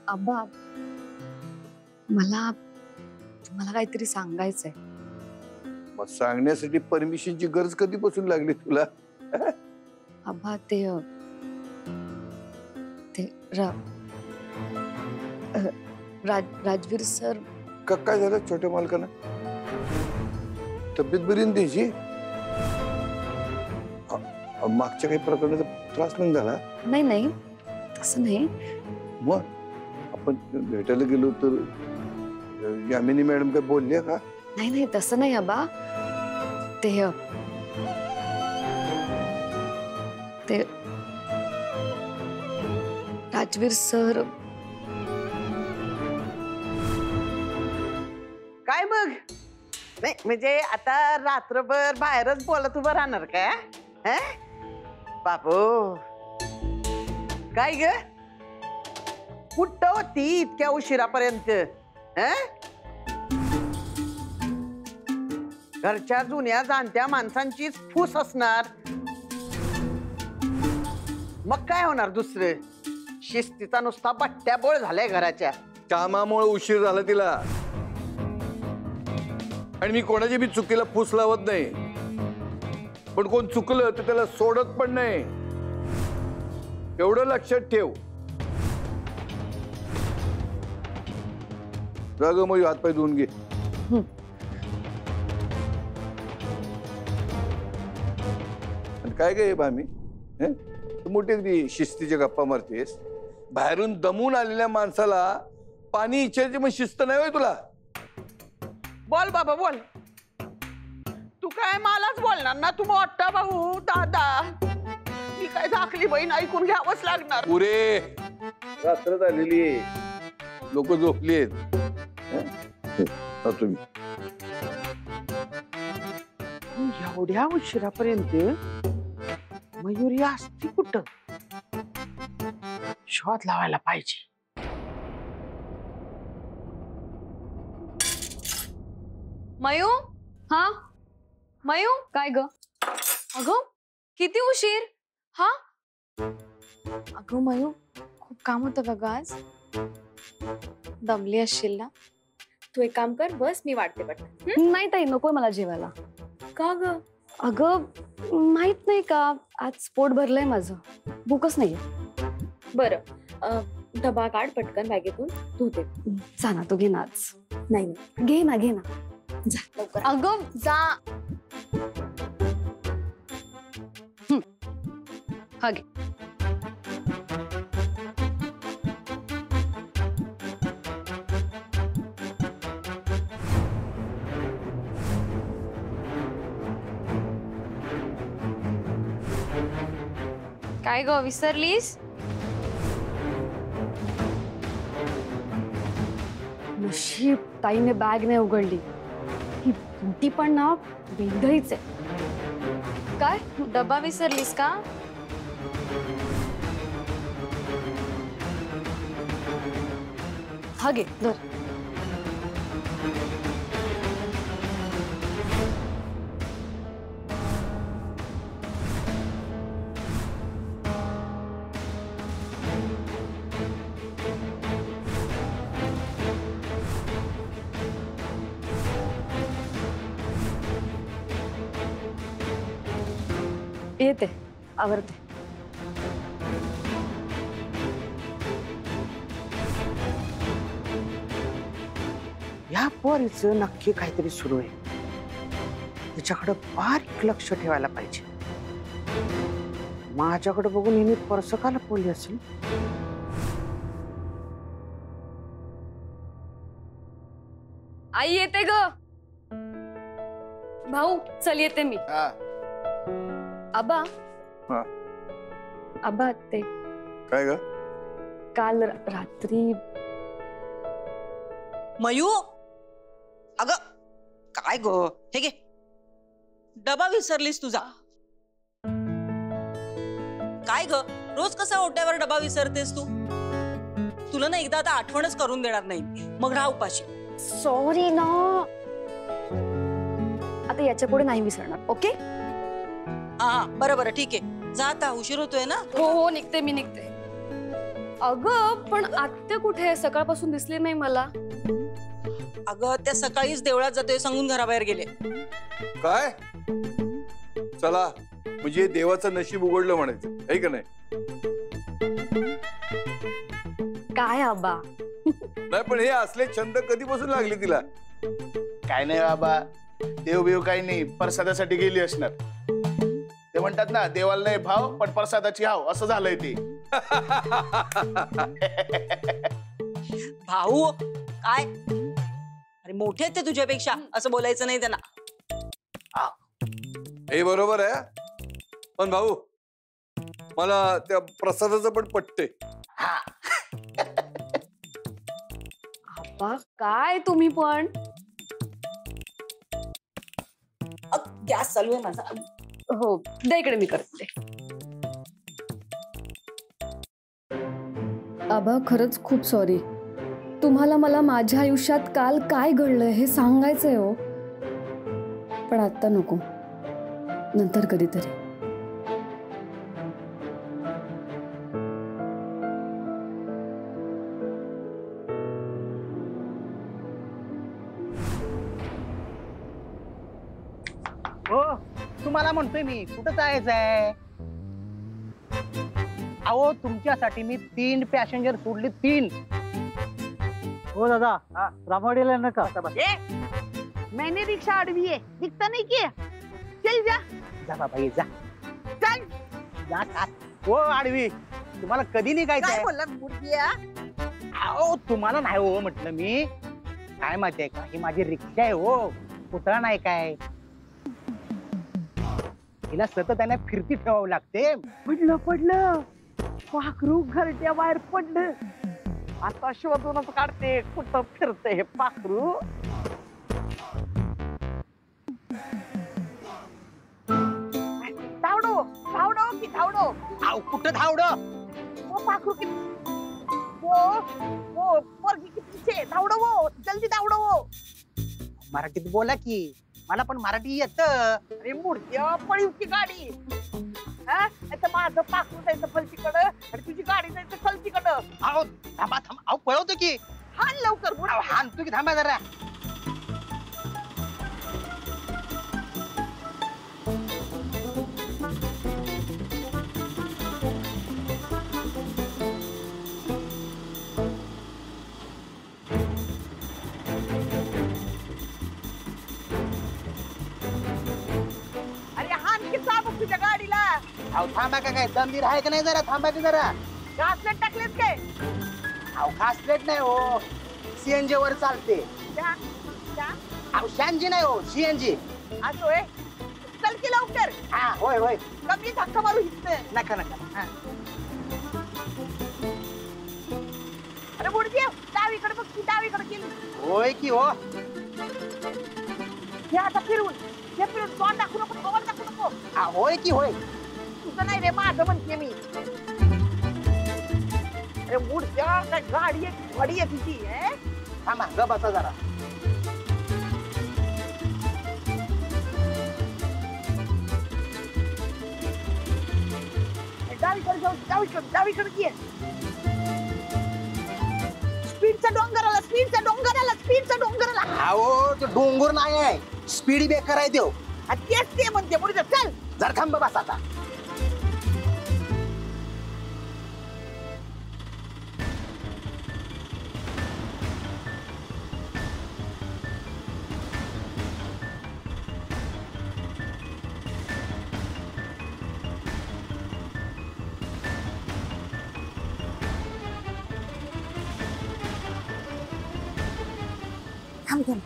आबा, मला तुम्हाला काहीतरी सांगायचंय. मग सांगण्यासाठी परमिशनची गरज कधीपासून लागली तुला? आबा, ते राजवीर सर. काय झालं छोट्या मालकांना? तब्येत बरी ना त्याची? मागच्या काही प्रकारचा त्रास नाही झाला? नाही नाही, तसं नाही. मग आपण भेटायला गेलो तर यामिनी मॅडम काय बोलल्या का? नाही नाही, तसं नाही आबा. ते राजवीर सर. काय मग? नाही म्हणजे आता रात्रभर बाहेरच बोलत उभं राहणार काय? बाबू, काय ग? कुठं होती इतक्या उशिरापर्यंत? घरच्या जुन्या जाणत्या माणसांचीच फूस असणार. मग काय होणार दुसरं? शिस्तीचा नुसता बट्ट्याबोळ झालाय घराच्या. कामामुळे उशीर झाला तिला, आणि मी कोणाची बी चुकीला फूस लावत नाही, पण कोण चुकलं तर त्याला सोडत पण नाही, एवढं लक्षात ठेव. जाग मग हातपाय धुवून घे. काय काय भामी, मोठी अगदी शिस्तीच्या गप्पा मारतेस. बाहेरून दमून आलेल्या माणसाला पाणी इच्छायची मग शिस्त नाही होय तुला? बोल बाबा बोल. तू काय मलाच बोलणार ना? तू मोठा भाऊ दादा, मी काय धाकली बहीण, ऐकून घ्यावंच लागणार. पुरे रात्र झालेली, लोक झोपली आहेत. तुम्ही एवढ्या उशिरापर्यंत मयुरी असती कुठं? शोध लावायला पाहिजे. मयू. हा मयू, काय ग? अगं किती उशीर? हा अगं मयू, खूप काम होतं का ग आज? दमली असशील ना? तू एक काम कर, बस मी वाटते पटकन. नाही ताई, नको मला जेवायला. का ग? अगं माहित नाही का, आज पोट भरलंय माझं, भूकच नाहीये. बरं, डबा काढ पटकन बॅगेतून, धुते. जा ना, तू घे ना आज. नाही घे ना, घे ना, जा लवकर. अगं जा. हा घे. काय ग, विसरलीस? नशीब ताईने बॅग नाही उघडली. ही बुटी पण ना वेगळीच आहे. काय डबा विसरलीस का? हा घे, धर. येते, आवरते. या पोरीचं नक्की काहीतरी सुरू आहे. तिच्याकडे बारीक लक्ष ठेवायला पाहिजे. माझ्याकडे बघून हिने पर्स का लपवली असेल? आई येते ग. भाऊ चल, येते मी. आबा. आबा, ते काय ग? काल रात्री. मयू, अगं काय ग, हे घे डबा विसरलीस तुझा. काय ग, रोज कसा ओट्यावर डबा विसरतेस तू? तुला ना एकदा आता आठवणच करून देणार नाही, मग राहा उपाशी. सॉरी ना, आता याच्या पुढे नाही विसरणार. ओके? हा बरं बरं ठीक आहे, जा आता, उशीर होतोय ना. हो हो निघते मी निघते. अगं पण आत्या कुठे आहे? सकाळपासून दिसली नाही मला. अगं त्या सकाळीच देवळात जातोय सांगून घराबाहेर गेले. काय? चला म्हणजे देवाचं नशीब उघडलं म्हणायचं आहे का नाही? काय आबा? नाही पण हे असले छंद कधीपासून लागले तिला? काय नाही बाबा, देव बिव काही नाही, प्रसादासाठी गेली असणार. ते म्हणतात ना, देवाला नाही भाव पण प्रसादाची हाव, असं झालंय ते. भाऊ काय, अरे मोठे आहेत ते तुझ्यापेक्षा, असं बोलायचं नाही त्यांना. हे बरोबर आहे, पण भाऊ मला त्या प्रसादाचं पण पटते. आबा काय तुम्ही पण? गॅस चालू आहे माझा. हो दे इकडे, मी करते. आबा खरंच खूप सॉरी. तुम्हाला मला माझ्या आयुष्यात काल काय घडलंय हे सांगायचंय हो, पण आता नको, नंतर कधीतरी. हो तुम्हाला म्हणतोय मी, कुठं जायचंय? अहो तुमच्यासाठी मी 3 पॅसेंजर सोडले, 3. हो दादा, रामवाडीला नका. मैंने रिक्षा अडवी है, दिखता नहीं क्या? चल जा. जा बाबा ये जा. चल. जा आत. हो आडवी, तुम्हाला कधी निघायचंय? काय बोलला बुडक्या? अहो तुम्हाला नाही हो म्हटलं मी. काय माहितीये का, ही माझी रिक्षा आहे हो, पुतळा नाही काय. हिला सतत त्यांना फिरती ठेवावं लागते. पडलं पाखरू घरट्या बाहेर पडलं. आता शोधूनच काढते कुठं फिरते हे पाखरू. धावडो धावडो की धावडो? अहो कुठं धावडं? वो पाखरू की वो पोरगी के पीछे धावडो, वो जल्दी धावडो. वो मराठीत बोला की, मला पण मराठी येत. अरे मूर्त्या पळीव की गाडी. हा आता माझं पाखरू जायचं फलतीकडं आणि तुझी गाडी जायचं फलतीकडं. अहो थांबा थांबा, अहो पळवतो की. हान लवकर बुड. अहो हाणतो की, थांबा जरा. अरे हान की चाबूक तुझ्या गाडीला. अहो थांबा का, काय दमगीर आहे का नाही? जरा थांबा की जरा. घासलेट टाकलेस काय? अहो खास प्लेट नाही हो, सीएनजी वर चालते. त्या त्या अहो शानजी नाही हो, सीएनजी. असं होय. चल की लवकर. हा होय होय. कमी धक्का मारू हिचं. नका नका. हा. अरे बुडदेव डावीकडे बघ की, डावीकडे गेली. होय की हो. हे आता फिरवून हे फिरून तोंड दाखवू नको, तोंड दाखवू नको. हा होय की होय. तुझं नाही रे, माझं म्हणते मी. अरे बुडद्या काय गाडी आहे, गाडी आहे तुझी. थांबा ग बसा जरा. डावीकडे जाऊ, डावीकडे ये. स्पीडचा डोंगराला, स्पीडचा डोंगराला, स्पीडचा डोंगराला. अहो तो डोंगर नाही आहे, स्पीड ब्रेकर आहे तो. तेच ते म्हणते बुडद्या. चल जरा थांब बसा आता.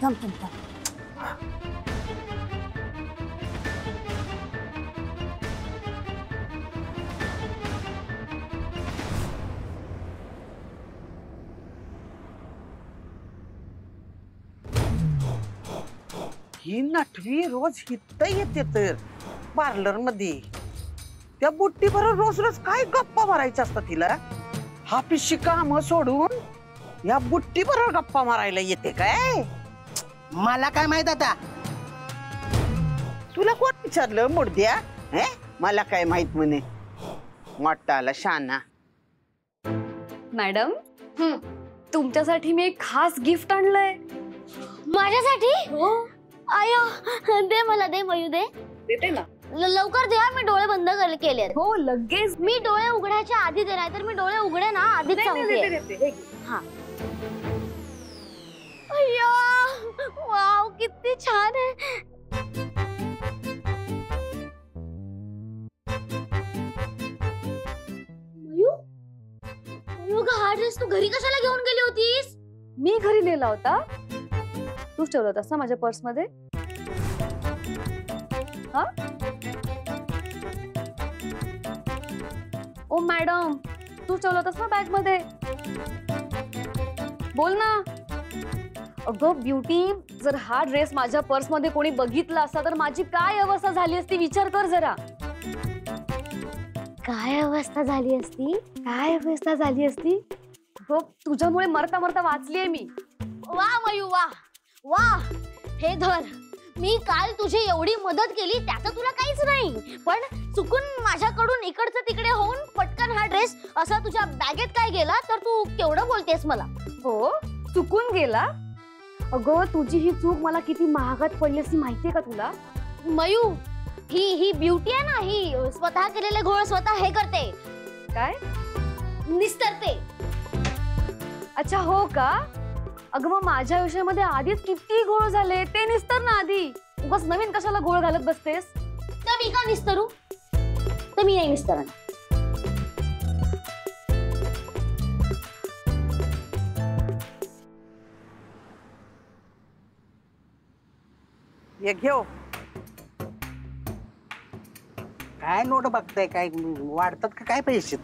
थांब. ही नटवी रोज हित येते तर पार्लर मध्ये. त्या बुट्टी बरोबर रोज रोज काय गप्पा मारायच्या असतात तिला. हापिसची काम सोडून या बुट्टी बरोबर गप्पा मारायला येते काय? मला काय माहित आता. तुला कोण विचारलं मुडद्या? मला काय माहित म्हणे मोठा आला शाना. मॅडम तुमच्यासाठी मी एक खास गिफ्ट आणलंय. माझ्यासाठी? आयो दे मला, दे मयू दे. देते ना. लवकर द्या, मी डोळे बंद केले. हो लगेच. मी डोळे उघडायच्या आधी दे, नाहीतर मी डोळे उघडे ना आधीच सांगते. हा. अय्या वाव किती छान आहे. मयू हा ड्रेस तू घरी कशाला घेऊन गेली होतीस? मी घरी नेला होता. तूच ठेवला होतास ना माझ्या पर्स मध्ये. हा ओ मॅडम तू ठेवला होतास ना बॅग मध्ये. बोल ना. अगं ब्युटी, जर हा ड्रेस माझ्या पर्स मध्ये कोणी बघितला असता तर माझी काय अवस्था झाली असती विचार कर जरा. काय अवस्था झाली असती? काय अवस्था झाली असती? हो तुझ्यामुळे मरता मरता वाचलीये मी. वा मयू वा वा. हे धर, मी काल तुझी एवढी मदत केली त्याचं तुला काहीच नाही, पण चुकून माझ्याकडून इकडचं तिकडे होऊन पटकन हा ड्रेस असा तुझ्या बॅगेत काय गेला तर तू केवढं बोलतेस मला. हो चुकून गेला. अगं तुझी ही चूक मला किती महागात पडली असती माहितीये का तुला? मयू ही ब्युटी आहे ना, ही स्वतः केलेले घोळ स्वतः हे करते. काय? निस्तरते. अच्छा हो का? अगं मग माझ्या आयुष्यामध्ये आधीच किती घोळ झाले, ते निस्तर ना आधी. उगाच नवीन कशाला घोळ घालत बसतेस? तर मी का निस्तरू? तर मी नाही निस्तरणार. हे घेऊ. काय नोट बघताय, काय वाढतात का काय पैसे?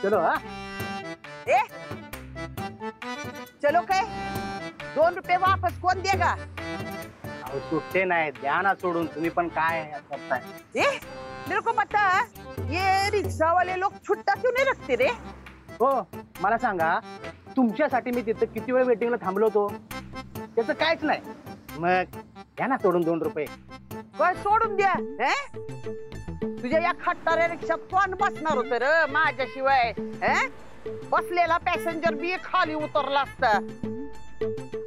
चलो हा. ए चलो काय 2 रुपये वापस कोण देगा? अहो सुट्टे नाही, द्या ना सोडून. तुम्ही पण काय करताय? ए मेरे को बता, ये रिक्षा वाले लोग छुट्टा क्यों नहीं रखते रे? हो मला सांगा, तुमच्यासाठी मी तिथं किती वेळ वेटिंगला थांबलो होतो, त्याचं काहीच नाही. मग द्या ना सोडून 2 रुपये. काय सोडून द्या? तुझ्या या खट्टाऱ्या रिक्षात कोण बसणार होत र माझ्याशिवाय? बसलेला पॅसेंजर बी खाली उतरला असता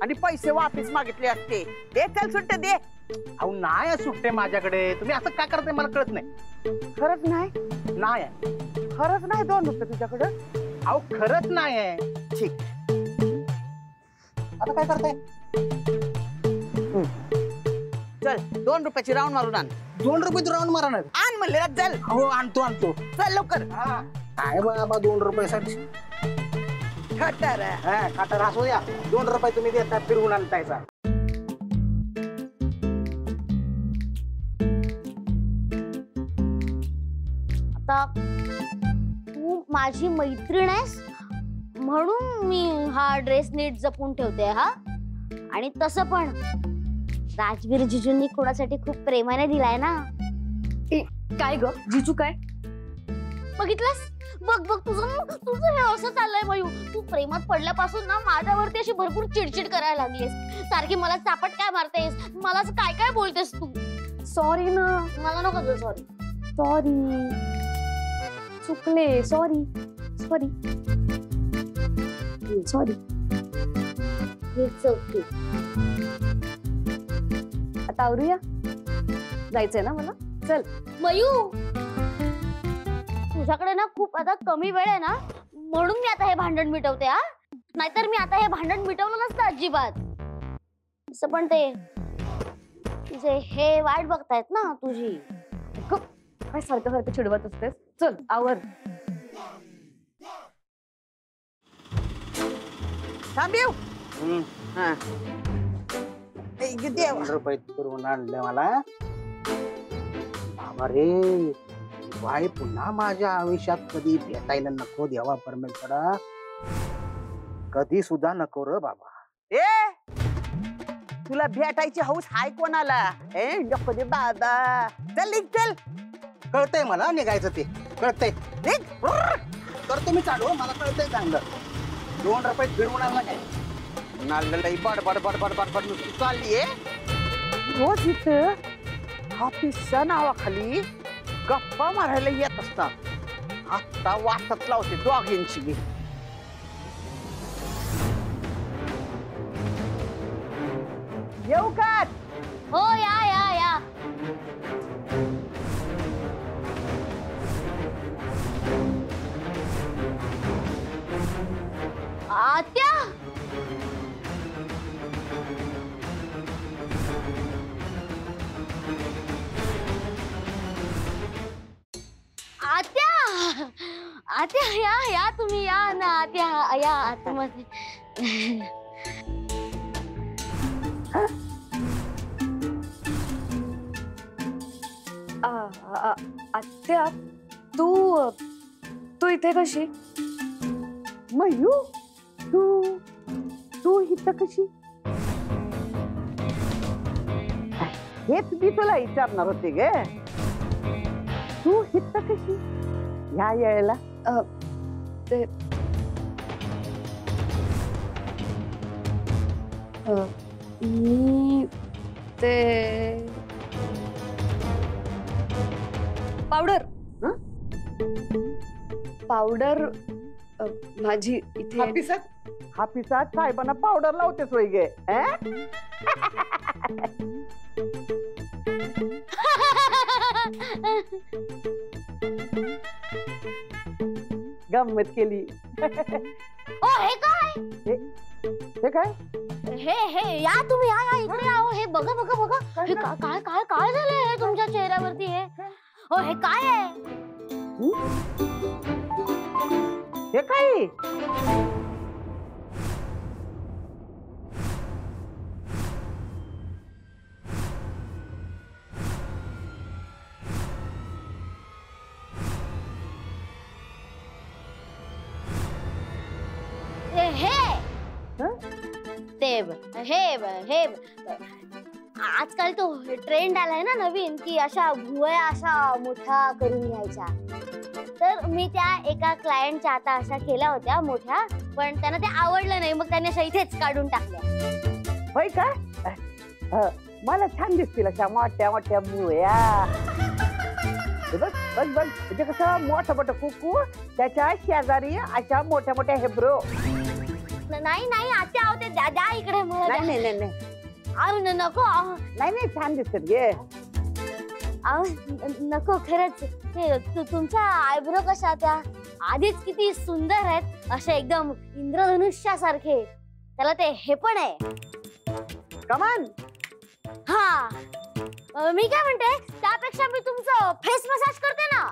आणि पैसे वापस मागितले असते. दे चल सुट्टे दे. अहो नाही सुट्टे माझ्याकडे. तुम्ही असं का करताय मला कळत नाही. खरंच नाही? नाही खरंच नाही 2 रुपये तुझ्याकडं? अहो खरंच नाही आहे. ठीक. आता काय करताय? चल 2 रुपयाची राऊंड मारून आण. 2 रुपये तू राऊंड मारणार? आण म्हणले ना, चल. हो आणतो. चल लवकर. काय बाबा 2 रुपयासाठी खटारा. खातर असू द्या. 2 रुपये तुम्ही देता, फिरवून आणतायचा. आता तू माझी मैत्रीण आहेस म्हणून मी हा ड्रेस नीट जपून ठेवते. हा आणि तसं पण राजवीर जिजूंनी कोणासाठी खूप प्रेमाने दिलाय ना. काय ग जिजू काय? बघितलंस? बघ तुझं हे असं चाललंय मयू. तू प्रेमात पडल्यापासून ना माझ्यावरती अशी भरपूर चिडचिड करायला लागलीस. सारखी मला चापट काय मारतेस, मला असं काय काय बोलतेस तू. सॉरी ना. मला नको तुझं सॉरी. सॉरी चुकले. सॉरी. आता आवरूया. जायचंय ना मला. चल. मयू तुझ्याकडे ना खूप आता कमी वेळ आहे ना, म्हणून मी आता हे भांडण मिटवते. हा नाहीतर मी आता हे भांडण मिटवलं नसतं अजिबात. असं पण ते तुझे हे वाट बघतायत ना तुझी. काय सारखं चिडवत असतेस. चल आवर. थांबेव. 2 रुपये फिरवून आणले मला. बाबा रे, बाई पुन्हा माझ्या आयुष्यात कधी भेटायला नको देवा परमेश्वरा. कधी सुद्धा नको र बाबा. तुला भेटायची हौस हाय कोणाला? नको दे दादा. चल निघ चल. कळतंय मला निघायचं ते. कळतंय. करतो मी चालू. मला कळतंय चांगलं. 2 रुपये फिरवून आणला काय? नाललाई बड बड बड बड बड बड नुसती चाललीये रोज इथं. ऑफिसच्या नावाखाली गप्पा मारायला येत असतात. आता वाटत लावते दोघांची बी. येऊ का? हो या या या. आत्या आत्या आत्या या या तुम्ही या ना आत्या या आतमध्ये. आत्या तू तू इथे कशी? मयू तू तू इथं कशी? हेच मी तुला विचारणार होते गे. तू इथं कशी ह्या वेळेला? ते मी ते पावडर पावडर माझी इथे हापिसात साहेबांना पावडर लावतेस वय गे. गंमत केली. ओ हे काय? हे काय? हे या तुम्ही या या इकडे या. हे बघा बघा बघा हे काय काय काय काय झालंय हे तुमच्या चेहऱ्यावरती? हे ओ हे काय आहे? हे काय? हे आजकाल तो ट्रेंड आलाय ना नवीन की अशा भुवया अशा मोठ्या करून घ्यायच्या. तर मी त्या एका क्लायंटच्या आता अशा केल्या होत्या मोठ्या, पण त्यांना ते आवडलं नाही. मग त्यांनी अशा इथेच काढून टाकल्या. होय का? मला छान दिसतील अशा मोठ्या मोठ्या भुवया. बघ बघ बघ म्हणजे कसं मोठं मोठं कुकू त्याच्या शेजारी अशा मोठ्या मोठ्या हेब्रो. नाही नाही आत्या आहो ते द्या द्या इकडे. नाही नाही नाही नको. नाही नाही छान दिसतात गे. नको खरंच. ते तुमच्या आयब्रो कशा त्या आधीच किती सुंदर आहेत असे एकदम इंद्रधनुष्यासारखे. त्याला ते हे पण आहे कमान. हा मी काय म्हणते त्यापेक्षा मी तुमचं फेस मसाज करते ना.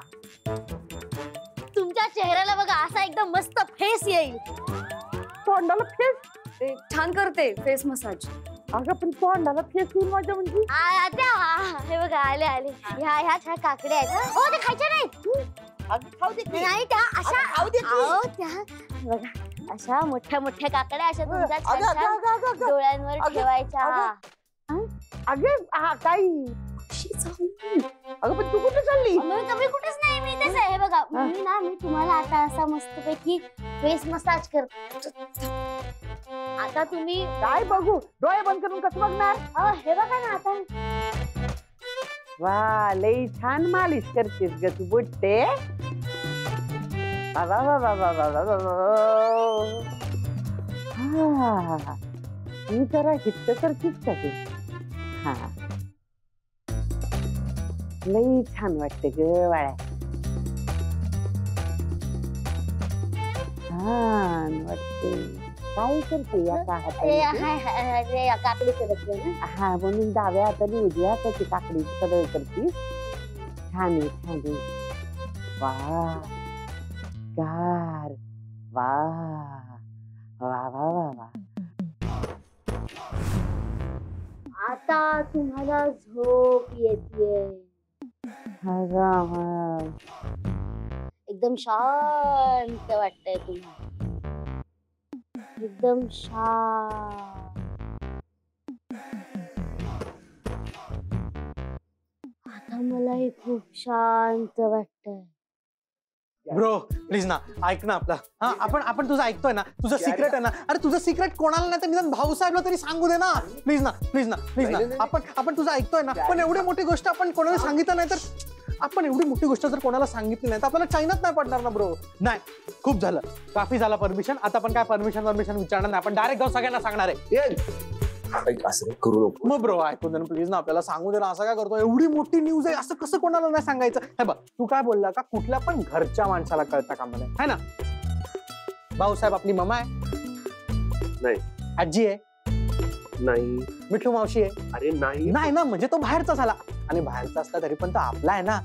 तुमच्या चेहऱ्याला बघा असा एकदम मस्त फेस येईल. तोंडाला फेस छान करते फेस मसाज. अगं पण तोंडाला फेस येईल माझ्या म्हणजे. हे बघा आले आले. ह्या छान काकड्या आहेत. हो ते खायच्या नाहीत. नाही त्या अशा त्या बघा अशा मोठ्या मोठ्या काकड्या अशा तुमच्या छान डोळ्यांवर ठेवायच्या. अगं हा काही. अगं पण तू कुठे चालली? तुम्ही कुठेच नाही. मी इथेच आहे. हे बघा मी तुम्हाला आता असा मस्तपैकी फेस मसाज करते. आता तुम्ही काय बघू? डोळे बंद करून कसं बघणार? हे बघा ना आता. वा लई छान मालिश करतेस ग तू बुट्टे. मी जरा हिट्ट करतीस का ते? हा लई छान वाटते ग वाळ्या. छान वाटते. काय करते या काकडी करत ना. हा म्हणून डाव्या हाताने उजव्या हाताची काकडी सगळं करतीस. छान आहे छान आहे. वा गार. वा वा वा वा वा. आता तुम्हाला झोप येते. एकदम शांत वाटतंय तुम्हाला. एकदम शांत. आता मलाही खूप शांत वाटतंय. ब्रो प्लीज ना ऐक ना आपला. हा आपण तुझं ऐकतोय ना, तुझं सिक्रेट आहे ना. अरे तुझं सिक्रेट कोणाला नाही तर निदान भाऊसाहेबला तरी सांगू दे ना. प्लीज ना प्लीज ना प्लीज ना. आपण तुझं ऐकतोय ना, पण एवढी मोठी गोष्ट आपण कोणाला सांगितलं नाही तर, आपण एवढी मोठी गोष्ट जर कोणाला सांगितली नाही तर आपल्याला चायनात नाही पडणार ना ब्रो. नाही, खूप झालं, काफी झाला परमिशन. आता आपण काय परमिशन विचारणार नाही, आपण डायरेक्ट जाऊन सगळ्यांना सांगणार आहे. असं करू नको मग ब्रो ऐकून दे ना प्लीज ना, आपल्याला सांगू दे ना. असं काय करतो, एवढी मोठी न्यूज आहे, असं कसं कोणाला नाही सांगायचं. हे बघ, तू काय बोलला का कुठल्या पण घरच्या माणसाला कळता कामा नये, है ना. भाऊसाहेब आपली मम्मा आहे, नाही. आजी आहे, नाही. मिठू मावशी आहे, अरे नाही नाही ना, म्हणजे तो बाहेरचा झाला. आणि बाहेरचा असला तरी पण तो आपला आहे ना.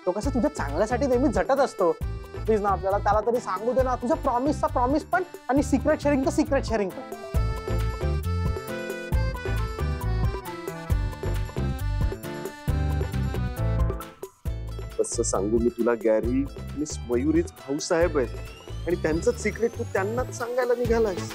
तो कसं तुझ्या चांगल्यासाठी नेहमी झटत असतो. प्लीज ना, आपल्याला त्याला तरी सांगू दे ना. तुझ्या प्रॉमिसचा प्रॉमिस पण आणि सिक्रेट शेअरिंग तर सिक्रेट शेअरिंग पण. कसं सांगू मी तुला गॅरी, मिस मयुरीच भाऊसाहेब आहेत आणि त्यांचंच सिक्रेट तू त्यांनाच सांगायला निघालायस.